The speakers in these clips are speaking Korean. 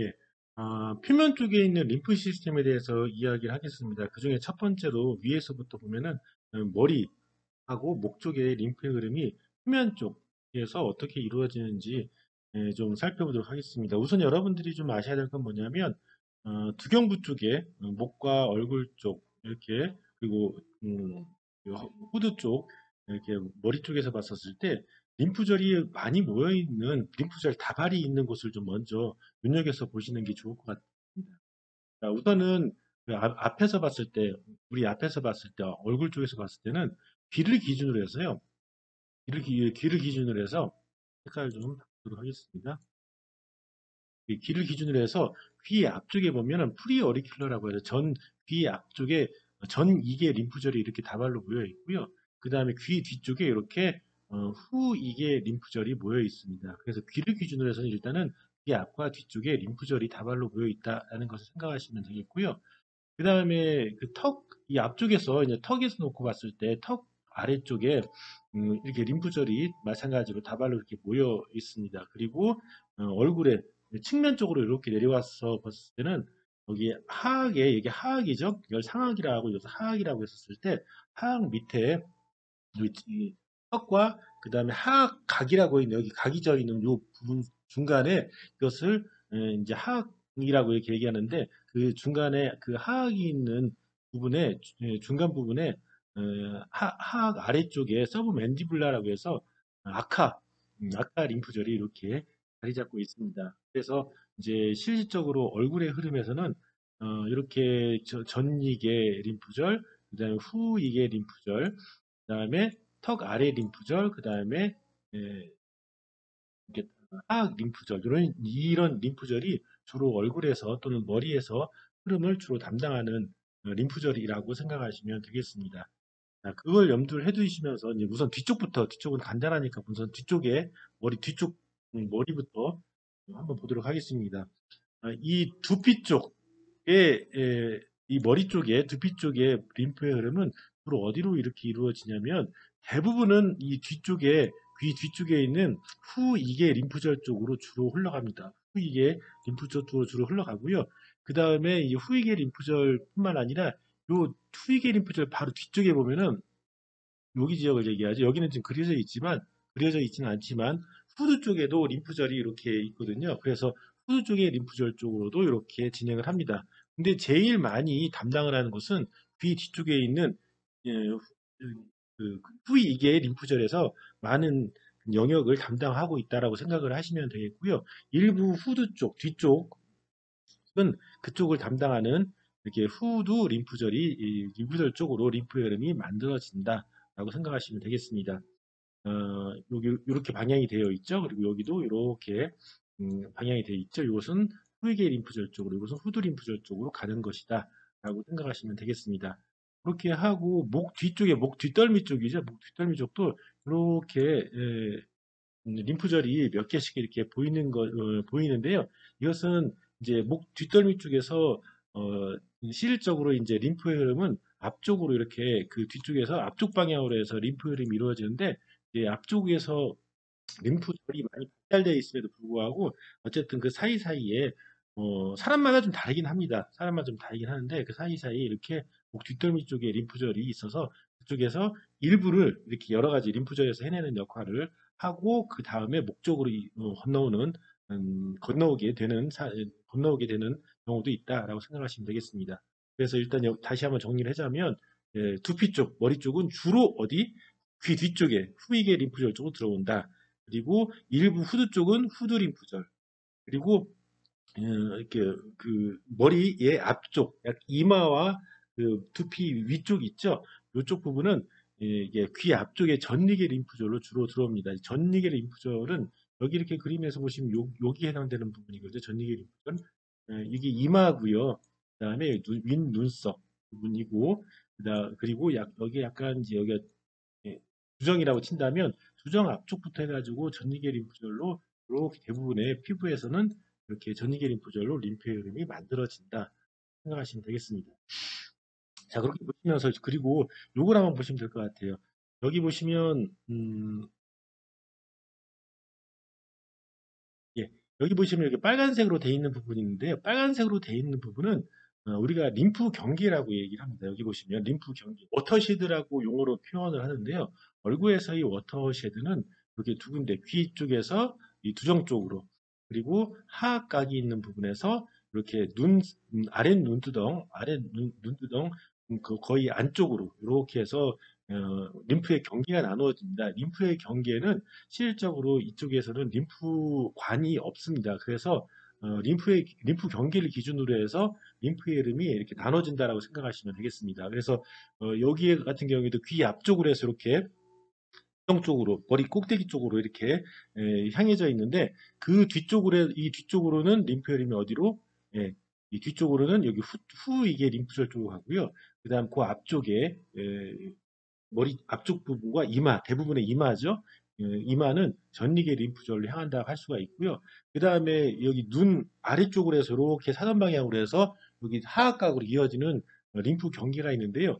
예. 표면 쪽에 있는 림프 시스템에 대해서 이야기를 하겠습니다. 그 중에 첫 번째로 위에서부터 보면은 머리하고 목 쪽의 림프의 흐름이 표면 쪽에서 어떻게 이루어지는지 좀 살펴보도록 하겠습니다. 우선 여러분들이 좀 아셔야 될 건 뭐냐면 두경부 쪽에 목과 얼굴 쪽 이렇게 그리고 후드 쪽 이렇게 머리 쪽에서 봤었을 때 림프절이 많이 모여 있는 림프절 다발이 있는 곳을 좀 먼저 눈여겨서 보시는 게 좋을 것 같습니다. 자, 우선은 그 앞에서 봤을 때 우리 앞에서 봤을 때 얼굴 쪽에서 봤을 때는 귀를 기준으로 해서요. 귀를 기준으로 해서 색깔 좀 바꾸도록 하겠습니다. 이 귀를 기준으로 해서 귀 앞쪽에 보면은 프리어리큘러라고 해서 전 귀 앞쪽에 전 이계 림프절이 이렇게 다발로 모여 있고요. 그 다음에 귀 뒤쪽에 이렇게 후 이계 림프절이 모여 있습니다. 그래서 귀를 기준으로 해서는 일단은 귀 앞과 뒤쪽에 림프절이 다발로 모여 있다는 것을 생각하시면 되겠고요. 그 다음에 그 이 앞쪽에서 이제 턱에서 놓고 봤을 때 턱 아래쪽에 이렇게 림프절이 마찬가지로 다발로 이렇게 모여 있습니다. 그리고 얼굴에 측면 쪽으로 이렇게 내려와서 봤을 때는 여기 하악에 이게 하악이죠. 이걸 상악이라고 여기서 하악이라고 했었을 때 하악 밑에 이 턱과 그 다음에 하악각이라고 있는 여기 각이 져 있는 요 부분 중간에 이것을 이제 하악이라고 이렇게 얘기하는데 그 중간에 그 하악이 있는 부분에 중간 부분에 하악 아래쪽에 서브맨디블라라고 해서 아카 림프절이 이렇게 자리 잡고 있습니다. 그래서 이제 실질적으로 얼굴의 흐름에서는 이렇게 전이계 림프절, 그다음에 후이계 림프절, 그다음에 턱 아래 림프절, 그다음에 이렇게 하악 림프절 이런 림프절이 주로 얼굴에서 또는 머리에서 흐름을 주로 담당하는 림프절이라고 생각하시면 되겠습니다. 자, 그걸 염두를 해두시면서 이제 우선 뒤쪽은 간단하니까 우선 뒤쪽에 머리 뒤쪽 머리부터 한번 보도록 하겠습니다. 이 두피 쪽에 이 머리 쪽에 두피 쪽에 림프의 흐름은 주로 어디로 이렇게 이루어지냐면 대부분은 이 뒤쪽에 귀 뒤쪽에 있는 후이계 림프절 쪽으로 주로 흘러갑니다. 후이계 림프절 쪽으로 주로 흘러가고요. 그 다음에 이 후이계 림프절뿐만 아니라 요 후이계 림프절 바로 뒤쪽에 보면은 여기 지역을 얘기하죠. 여기는 지금 그려져 있지는 않지만 후두 쪽에도 림프절이 이렇게 있거든요. 그래서 후두 쪽의 림프절 쪽으로도 이렇게 진행을 합니다. 근데 제일 많이 담당을 하는 것은 귀 뒤쪽에 있는 예, 그 후이계 림프절에서 많은 영역을 담당하고 있다라고 생각을 하시면 되겠고요. 일부 후두 쪽, 뒤쪽은 그쪽을 담당하는 이렇게 후두 림프절이 이 림프절 쪽으로 림프 흐름이 만들어진다라고 생각하시면 되겠습니다. 여기 이렇게 방향이 되어 있죠. 그리고 여기도 이렇게 방향이 되어 있죠. 이것은 후이계 림프절 쪽으로, 이것은 후두 림프절 쪽으로 가는 것이다라고 생각하시면 되겠습니다. 그렇게 하고 목 뒤쪽에 목 뒷덜미 쪽이죠. 목 뒷덜미 쪽도 이렇게 림프절이 몇 개씩 이렇게 보이는데요. 이것은 이제 목 뒷덜미 쪽에서 실질적으로 이제 림프의 흐름은 앞쪽으로 이렇게 그 뒤쪽에서 앞쪽 방향으로 해서 림프 흐름이 이루어지는데 앞쪽에서 림프절이 많이 발달되어 있음에도 불구하고 어쨌든 그 사이사이에 사람마다 좀 다르긴 합니다. 사람마다 좀 다르긴 하는데 그 사이사이에 이렇게 목 뒷덜미 쪽에 림프절이 있어서 그쪽에서 일부를 이렇게 여러 가지 림프절에서 해내는 역할을 하고 그 다음에 목적으로 건너오는 건너오게 되는 경우도 있다라고 생각하시면 되겠습니다. 그래서 일단 다시 한번 정리를 하자면 두피 쪽, 머리 쪽은 주로 어디? 귀 뒤쪽에 후이계 림프절 쪽으로 들어온다. 그리고 일부 후두 쪽은 후두 림프절. 그리고 이렇게 그 머리의 앞쪽, 약 이마와 그 두피 위쪽 있죠. 이쪽 부분은 이게 귀 앞쪽에 전리계 림프절로 주로 들어옵니다. 전리계 림프절은 여기 이렇게 그림에서 보시면 여기 해당되는 부분이거든요. 전리계 림프절. 이게 이마고요. 그다음에 윗 눈썹 부분이고, 그리고 여기 약간 이제 여기가 주정이라고 친다면 주정 앞쪽부터 해가지고 전이계 림프절로 이렇게 대부분의 피부에서는 이렇게 전이계 림프절로 림프의 흐름이 만들어진다 생각하시면 되겠습니다. 자, 그렇게 보시면서 그리고 요걸 한번 보시면 될 것 같아요. 여기 보시면 예, 여기 보시면 이렇게 빨간색으로 되어 있는 부분이 있는데요. 빨간색으로 되어 있는 부분은 우리가 림프 경계라고 얘기를 합니다. 여기 보시면 림프 경계, 워터쉐드라고 용어로 표현을 하는데요. 얼굴에서의 워터쉐드는 이렇게 두 군데, 귀 쪽에서 이 두정 쪽으로, 그리고 하악각이 있는 부분에서 이렇게 아랫 눈두덩, 눈두덩, 거의 안쪽으로 이렇게 해서 림프의 경계가 나누어집니다. 림프의 경계는 실질적으로 이쪽에서는 림프관이 없습니다. 그래서 림프 경계를 기준으로 해서 림프의 흐름이 이렇게 나눠진다라고 생각하시면 되겠습니다. 그래서 여기 같은 경우에도 귀 앞쪽으로 해서 이렇게 쪽으로 머리 꼭대기 쪽으로 이렇게 향해져 있는데 그 이 뒤쪽으로는 림프 흐름이 어디로 이 뒤쪽으로는 여기 후 이게 림프절 쪽으로 가고요. 그다음 그 앞쪽에 머리 앞쪽 부분과 이마, 대부분의 이마죠. 이마는 전이계 림프절로 향한다고 할 수가 있고요. 그 다음에 여기 눈 아래쪽으로 해서 이렇게 사선 방향으로 해서 여기 하악각으로 이어지는 림프 경계가 있는데요.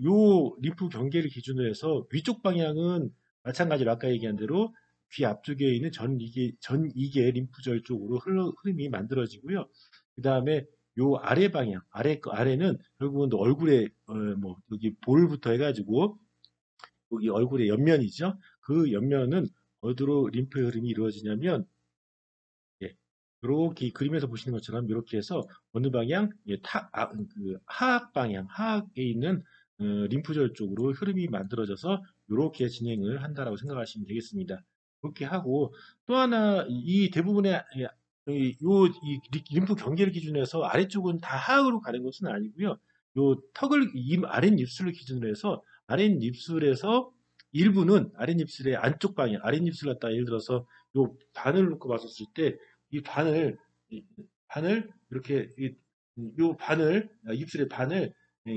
요 림프 경계를 기준으로 해서 위쪽 방향은 마찬가지로 아까 얘기한 대로 귀 앞쪽에 있는 전이계 림프절 쪽으로 흐름이 만들어지고요. 그 다음에 요 아래 방향, 아래는 결국은 또 얼굴에, 뭐, 여기 볼부터 해가지고, 여기 얼굴의 옆면이죠. 그 옆면은 어디로 림프 흐름이 이루어지냐면, 예, 이렇게 그림에서 보시는 것처럼 이렇게 해서 어느 방향, 하악 방향, 하악에 있는 림프절 쪽으로 흐름이 만들어져서 이렇게 진행을 한다라고 생각하시면 되겠습니다. 그렇게 하고 또 하나 이 대부분의 이 림프 경계를 기준으로 해서 아래쪽은 다 하악으로 가는 것은 아니고요. 요 턱을 아랫입술을 기준으로 해서 아랫입술에서 일부는 아랫입술의 안쪽 방향, 아랫입술 갖다 예를 들어서 요 반을 놓고 봤었을 때 이 반을 이렇게 요 반을 입술의 반을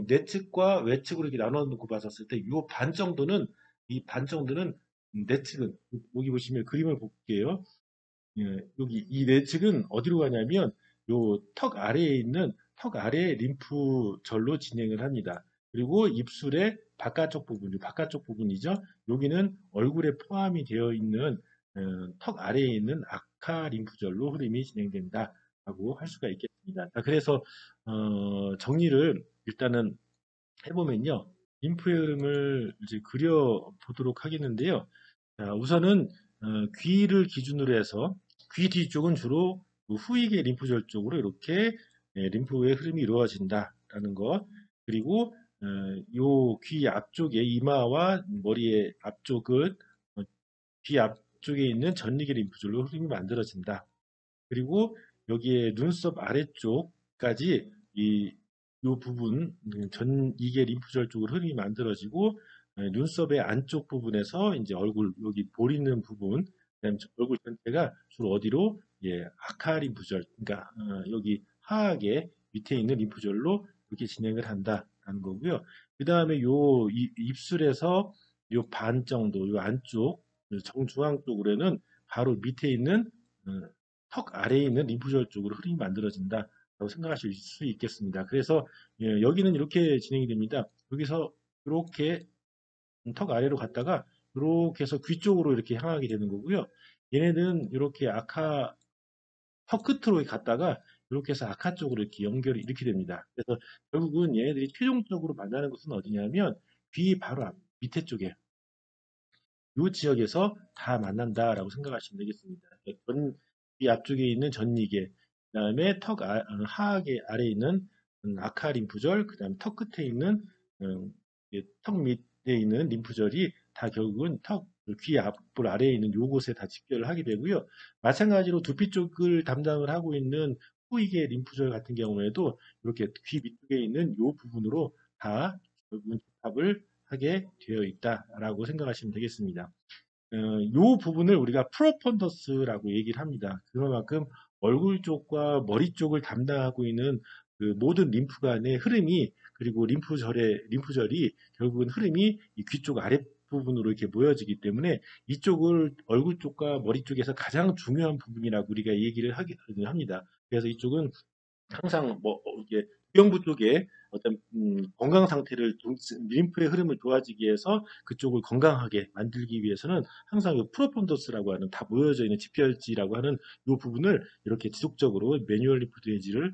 내측과 외측으로 이렇게 나눠 놓고 봤었을 때 요 반 정도는 이 반 정도는 내측은 여기 보시면 그림을 볼게요. 예, 여기 이 내측은 어디로 가냐면 요 턱 아래에 있는 턱 아래 림프절로 진행을 합니다. 그리고 입술의 바깥쪽 부분, 바깥쪽 부분이죠. 여기는 얼굴에 포함이 되어 있는 턱 아래에 있는 아카 림프절로 흐름이 진행된다라고 할 수가 있겠습니다. 자, 그래서 정리를 일단은 해보면요. 림프의 흐름을 이제 그려보도록 하겠는데요. 자, 우선은 귀를 기준으로 해서 귀 뒤쪽은 주로 그 후이계 림프절 쪽으로 이렇게 림프의 흐름이 이루어진다라는 것. 그리고 요 귀 앞쪽에 이마와 머리의 앞쪽은 어, 귀 앞쪽에 있는 전리계 림프절로 흐름이 만들어진다. 그리고 여기에 눈썹 아래쪽까지 요 부분 전 이게 림프절 쪽으로 흐름이 만들어지고 눈썹의 안쪽 부분에서 이제 얼굴 여기 볼 있는 부분 그다음에 얼굴 전체가 주로 어디로 아카 림프절 그러니까 여기 하악의 밑에 있는 림프절로 이렇게 진행을 한다라는 거고요. 그 다음에 요 입술에서 요 반 정도 요 안쪽 정중앙 쪽으로는 바로 밑에 있는 어, 턱 아래에 있는 림프절 쪽으로 흐름이 만들어진다라고 생각하실 수 있겠습니다. 그래서 여기는 이렇게 진행이 됩니다. 여기서 이렇게 턱 아래로 갔다가 이렇게 해서 귀 쪽으로 이렇게 향하게 되는 거고요. 얘네는 이렇게 턱 끝으로 갔다가 이렇게 해서 아카 쪽으로 이렇게 연결이 이렇게 됩니다. 그래서 결국은 얘네들이 최종적으로 만나는 곳은 어디냐면 귀 바로 밑에 쪽에 이 지역에서 다 만난다라고 생각하시면 되겠습니다. 이 앞쪽에 있는 전이계, 그다음에 하악의 아래에 있는 아카 림프절, 그다음 턱 끝에 있는 턱 밑에 있는 림프절이 다 결국은 귀 앞볼 아래에 있는 요곳에 다 집결을 하게 되고요. 마찬가지로 두피 쪽을 담당을 하고 있는 후이계 림프절 같은 경우에도 이렇게 귀 밑쪽에 있는 요 부분으로 다 결국은 집합을 하게 되어 있다라고 생각하시면 되겠습니다. 요 부분을 우리가 프로펀더스라고 얘기를 합니다. 그만큼 얼굴 쪽과 머리 쪽을 담당하고 있는 그 모든 림프관의 흐름이 그리고 림프절이 결국은 흐름이 이 귀 쪽 아랫부분으로 이렇게 모여지기 때문에 이쪽을 얼굴 쪽과 머리 쪽에서 가장 중요한 부분이라고 우리가 얘기를 합니다. 그래서 이쪽은 항상 이게 부영부 쪽에 어떤 건강 상태를 림프의 흐름을 도와주기 위해서 그쪽을 건강하게 만들기 위해서는 항상 이 프로펀더스라고 하는 다 모여져 있는 집결지라고 하는 이 부분을 이렇게 지속적으로 매뉴얼 림프 드레인지를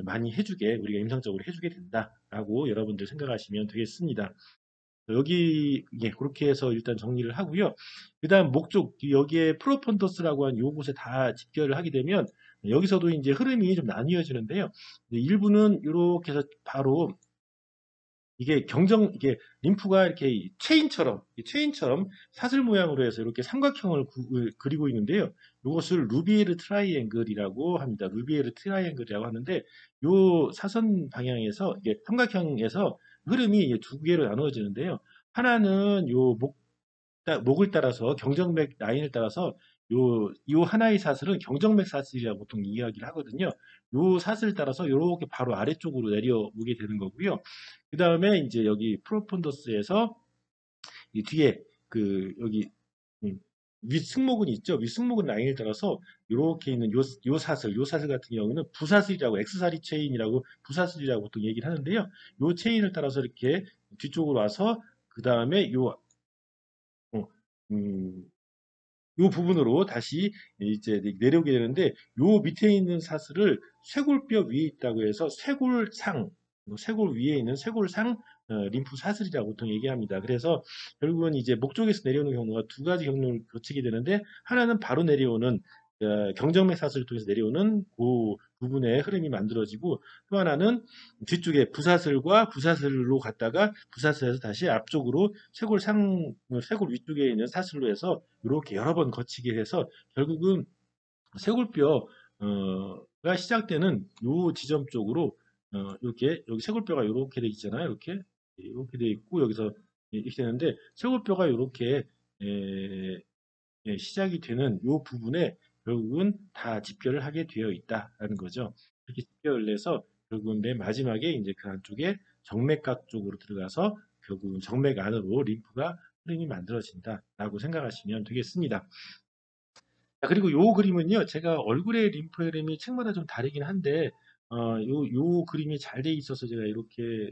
많이 해주게 우리가 임상적으로 해주게 된다라고 여러분들 생각하시면 되겠습니다. 여기 예, 그렇게 해서 일단 정리를 하고요. 그다음 목적 여기에 프로펀더스라고 한 요곳에 다 집결을 하게 되면 여기서도 이제 흐름이 좀 나뉘어지는데요. 일부는 이렇게 해서 바로 이게 림프가 이렇게 체인처럼 사슬 모양으로 해서 이렇게 삼각형을 그리고 있는데요. 이것을 루비에르 트라이앵글이라고 합니다. 루비에르 트라이앵글이라고 하는데 요 사선 방향에서 이게 삼각형에서 흐름이 두 개로 나누어지는데요. 하나는 목을 따라서 경정맥 라인을 따라서 요 하나의 사슬은 경정맥 사슬이라고 보통 이야기를 하거든요. 요 사슬을 따라서 이렇게 바로 아래쪽으로 내려오게 되는 거고요. 그 다음에 이제 여기 프로펀더스에서 이 뒤에 여기 음, 윗승모근 있죠? 윗승모근 라인을 따라서 이렇게 있는 요 사슬 같은 경우는 부사슬이라고 엑스사리 체인이라고 부사슬이라고 보통 얘기를 하는데요. 요 체인을 따라서 이렇게 뒤쪽으로 와서 그 다음에 어, 음, 요 부분으로 다시 이제 내려오게 되는데 요 밑에 있는 사슬을 쇄골뼈 위에 있다고 해서 쇄골 위에 있는 쇄골상 림프 사슬이라고 보통 얘기합니다. 그래서 결국은 이제 목 쪽에서 내려오는 경우가 두 가지 경로를 거치게 되는데 하나는 바로 내려오는 경정맥 사슬을 통해서 내려오는 그 부분의 흐름이 만들어지고 또 하나는 뒤쪽에 부사슬과 부사슬로 갔다가 부사슬에서 다시 앞쪽으로 쇄골 위쪽에 있는 사슬로 해서 이렇게 여러 번 거치게 해서 결국은 쇄골뼈가 시작되는 요 지점 쪽으로 이렇게 여기 쇄골뼈가 이렇게 돼 있잖아요. 이렇게 돼 있고 여기서 이렇게 되는데 쇄골뼈가 이렇게 시작이 되는 요 부분에 결국은 다 집결을 하게 되어 있다라는 거죠. 이렇게 집결을 해서 결국은 맨 마지막에 이제 그 안쪽에 정맥각 쪽으로 들어가서 결국은 정맥 안으로 림프가 흐름이 만들어진다라고 생각하시면 되겠습니다. 자, 그리고 요 그림은요, 제가 얼굴의 림프 흐름이 책마다 좀 다르긴 한데, 요 그림이 잘 돼 있어서 제가 이렇게,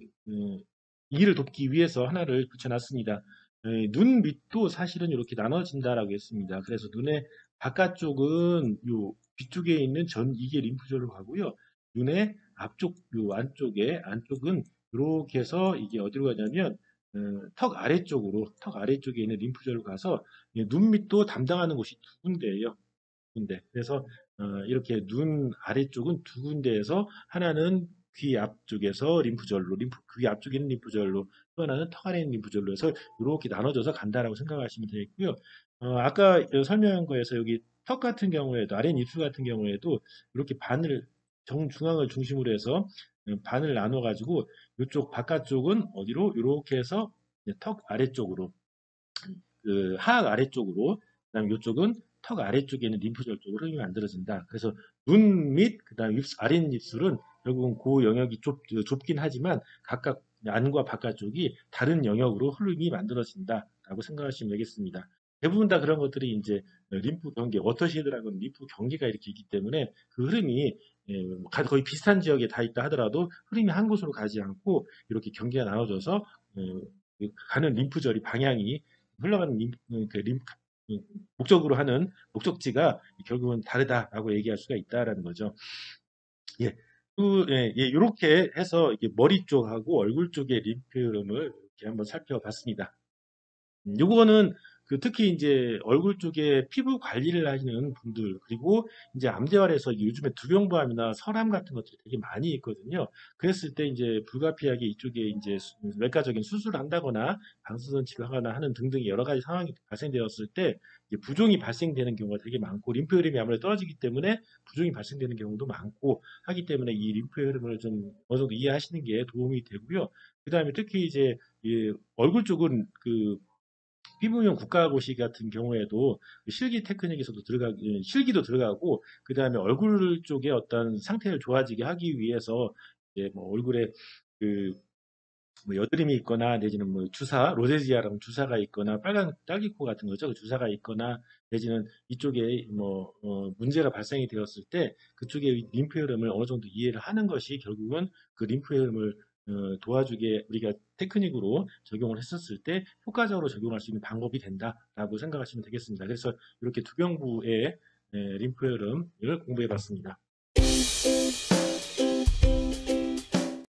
이해를 돕기 위해서 하나를 붙여놨습니다. 눈 밑도 사실은 이렇게 나눠진다라고 했습니다. 그래서 눈의 바깥쪽은 요 뒤쪽에 있는 이게 림프절로 가고요. 눈의 안쪽은 이렇게 해서 이게 어디로 가냐면, 턱 아래쪽에 있는 림프절로 가서 눈 밑도 담당하는 곳이 두 군데예요. 군데. 그래서 이렇게 눈 아래쪽은 두 군데에서 하나는 귀 앞쪽에서 귀 앞쪽에 있는 림프절로 또 하나는 턱 안에 있는 림프절로 해서 이렇게 나눠져서 간다라고 생각하시면 되겠고요. 아까 설명한 거에서 여기 턱 같은 경우에도 아랫입술 같은 경우에도 이렇게 정중앙을 중심으로 해서 반을 나눠 가지고 이쪽 바깥쪽은 어디로 이렇게 해서 턱 아래쪽으로 그 하악 아래쪽으로, 그다음에 이쪽은 턱 아래쪽에 있는 림프절 쪽으로 흐름이 만들어진다. 그래서 눈 및 그다음 아랫입술은 결국은 그 영역이 좁긴 하지만 각각 안과 바깥쪽이 다른 영역으로 흐름이 만들어진다라고 생각하시면 되겠습니다. 대부분 다 그런 것들이 이제 림프 경계, 워터쉐드라는 림프 경계가 이렇게 있기 때문에 그 흐름이 거의 비슷한 지역에 다 있다 하더라도 흐름이 한 곳으로 가지 않고 이렇게 경계가 나눠져서 가는 림프절이 방향이 흘러가는 목적으로 하는 목적지가 결국은 다르다라고 얘기할 수가 있다라는 거죠. 예. 이렇게 해서 이게 머리 쪽하고 얼굴 쪽의 림프 흐름을 이렇게 한번 살펴봤습니다. 요거는 특히 이제 얼굴 쪽에 피부 관리를 하시는 분들 그리고 이제 암대활에서 요즘에 두병보암이나 설암 같은 것들이 되게 많이 있거든요. 그랬을 때 이제 불가피하게 이쪽에 이제 외과적인 수술을 한다거나 방사선 치료하거나 하는 등등의 여러 가지 상황이 발생되었을 때 이제 부종이 발생되는 경우가 되게 많고 림프 흐름이 아무래도 떨어지기 때문에 부종이 발생되는 경우도 많고 하기 때문에 이 림프 흐름을 좀 어느 정도 이해하시는 게 도움이 되고요. 그다음에 특히 이제 이 얼굴 쪽은 피부용 국가고시 같은 경우에도 실기 테크닉에서도 실기도 들어가고, 그 다음에 얼굴 쪽에 어떤 상태를 좋아지게 하기 위해서, 이제 뭐 얼굴에 그, 뭐 여드름이 있거나, 내지는 뭐 로제지아라는 주사가 있거나, 빨간 딸기코 같은 거죠. 그 주사가 있거나, 내지는 이쪽에 문제가 발생이 되었을 때, 그쪽의 림프 흐름을 어느 정도 이해를 하는 것이 결국은 그 림프 흐름을 도와주게 우리가 테크닉으로 적용을 했었을 때 효과적으로 적용할 수 있는 방법이 된다라고 생각하시면 되겠습니다. 그래서 이렇게 두경부의 림프 흐름을 공부해 봤습니다.